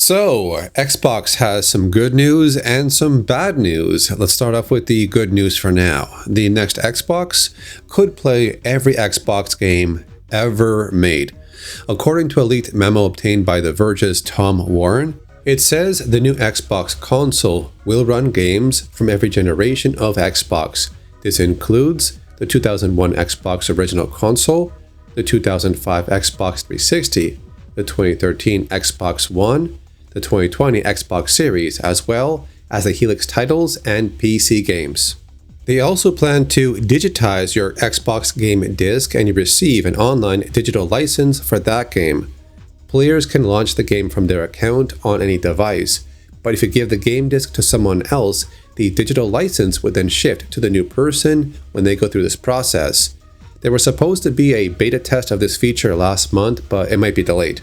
So, Xbox has some good news and some bad news. Let's start off with the good news for now. The next Xbox could play every Xbox game ever made. According to a leaked memo obtained by The Verge's Tom Warren, it says the new Xbox console will run games from every generation of Xbox. This includes the 2001 Xbox original console, the 2005 Xbox 360, the 2013 Xbox One, the 2020 Xbox Series, as well as the Helix titles and PC games. They also plan to digitize your Xbox game disc and you receive an online digital license for that game. Players can launch the game from their account on any device, but if you give the game disc to someone else, the digital license would then shift to the new person when they go through this process. There was supposed to be a beta test of this feature last month, but it might be delayed.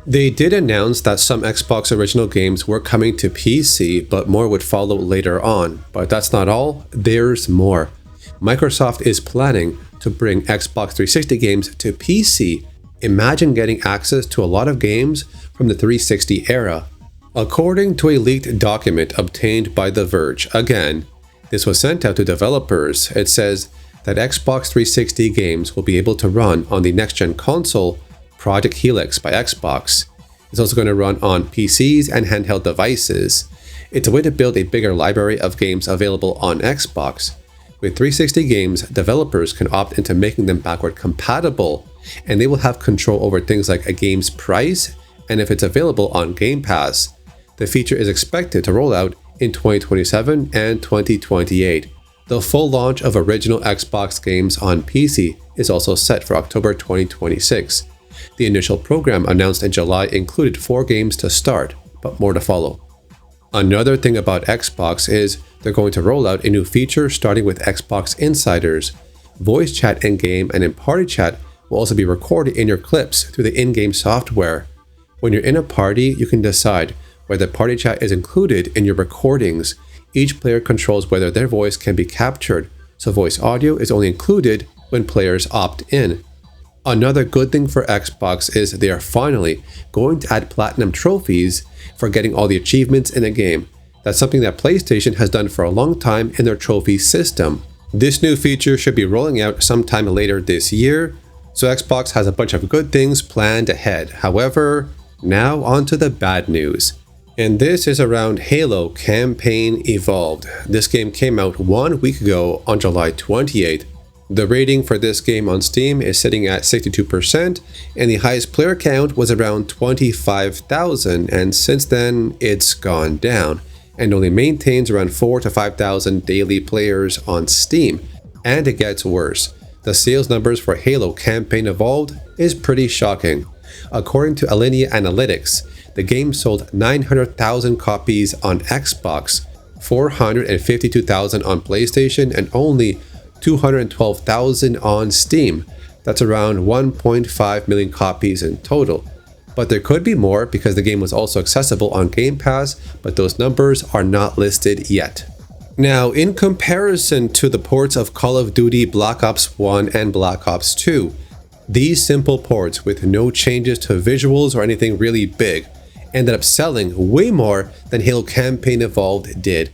They did announce that some Xbox original games were coming to PC, but more would follow later on. But that's not all, there's more. Microsoft is planning to bring Xbox 360 games to PC. Imagine getting access to a lot of games from the 360 era. According to a leaked document obtained by The Verge, again, this was sent out to developers. It says that Xbox 360 games will be able to run on the next-gen console, Project Helix by Xbox. It's also going to run on PCs and handheld devices. It's a way to build a bigger library of games available on Xbox. With 360 games, developers can opt into making them backward compatible, and they will have control over things like a game's price and if it's available on Game Pass. The feature is expected to roll out in 2027 and 2028. The full launch of original Xbox games on PC is also set for October 2026. The initial program announced in July included 4 games to start, but more to follow. Another thing about Xbox is they're going to roll out a new feature starting with Xbox Insiders. Voice chat in-game and in party chat will also be recorded in your clips through the in-game software. When you're in a party, you can decide whether party chat is included in your recordings. Each player controls whether their voice can be captured, so voice audio is only included when players opt in. Another good thing for Xbox is they are finally going to add Platiun Trophies for getting all the achievements in a game. That's something that PlayStation has done for a long time in their trophy system. This new feature should be rolling out sometime later this year, so Xbox has a bunch of good things planned ahead. However, now on to the bad news. And this is around Halo Campaign Evolved. This game came out 1 week ago on July 28th. The rating for this game on Steam is sitting at 62%, and the highest player count was around 25,000, and since then it's gone down, and only maintains around 4,000 to 5,000 daily players on Steam. And it gets worse. The sales numbers for Halo Campaign Evolved is pretty shocking. According to Alinea Analytics, the game sold 900,000 copies on Xbox, 452,000 on PlayStation, and only 212,000 on Steam. That's around 1.5 million copies in total. But there could be more because the game was also accessible on Game Pass, but those numbers are not listed yet. Now, in comparison to the ports of Call of Duty Black Ops 1 and Black Ops 2, these simple ports with no changes to visuals or anything really big ended up selling way more than Halo Campaign Evolved did.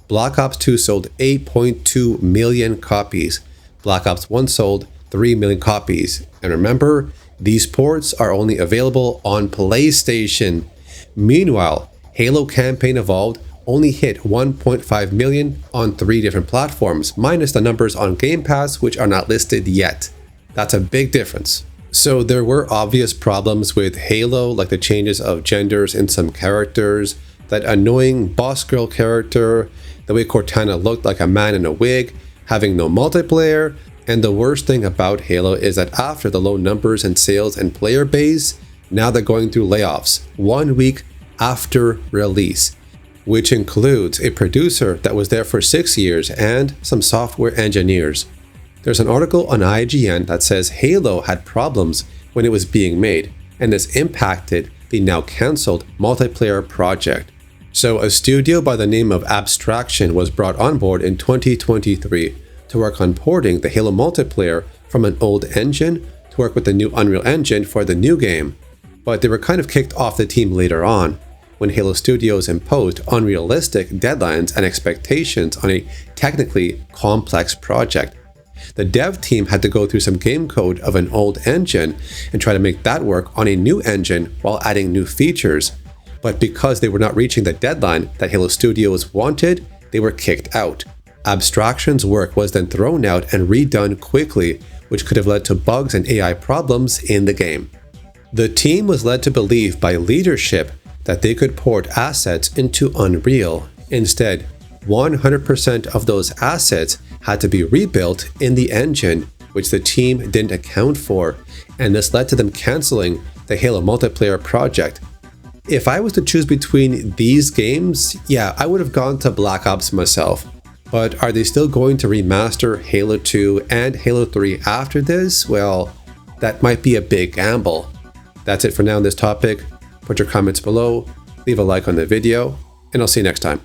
Black Ops 2 sold 8.2 million copies. Black Ops 1 sold 3 million copies. And remember, these ports are only available on PlayStation. Meanwhile, Halo Campaign Evolved only hit 1.5 million on 3 different platforms, minus the numbers on Game Pass, which are not listed yet. That's a big difference. So there were obvious problems with Halo, like the changes of genders in some characters, that annoying boss girl character, the way Cortana looked like a man in a wig, having no multiplayer, and the worst thing about Halo is that after the low numbers in sales and player base, now they're going through layoffs 1 week after release, which includes a producer that was there for 6 years and some software engineers. There's an article on IGN that says Halo had problems when it was being made, and this impacted the now cancelled multiplayer project. So a studio by the name of Abstraction was brought on board in 2023 to work on porting the Halo multiplayer from an old engine to work with the new Unreal Engine for the new game. But they were kind of kicked off the team later on. when Halo Studios imposed unrealistic deadlines and expectations on a technically complex project. The dev team had to go through some game code of an old engine and try to make that work on a new engine while adding new features. But because they were not reaching the deadline that Halo Studios wanted, they were kicked out. Abstractions work was then thrown out and redone quickly, which could have led to bugs and AI problems in the game. The team was led to believe by leadership that they could port assets into Unreal. Instead, 100% of those assets had to be rebuilt in the engine, which the team didn't account for, and this led to them canceling the Halo multiplayer project. If I was to choose between these games, yeah, I would have gone to Black Ops myself. But are they still going to remaster Halo 2 and Halo 3 after this? Well, that might be a big gamble. That's it for now on this topic. Put your comments below, leave a like on the video, and I'll see you next time.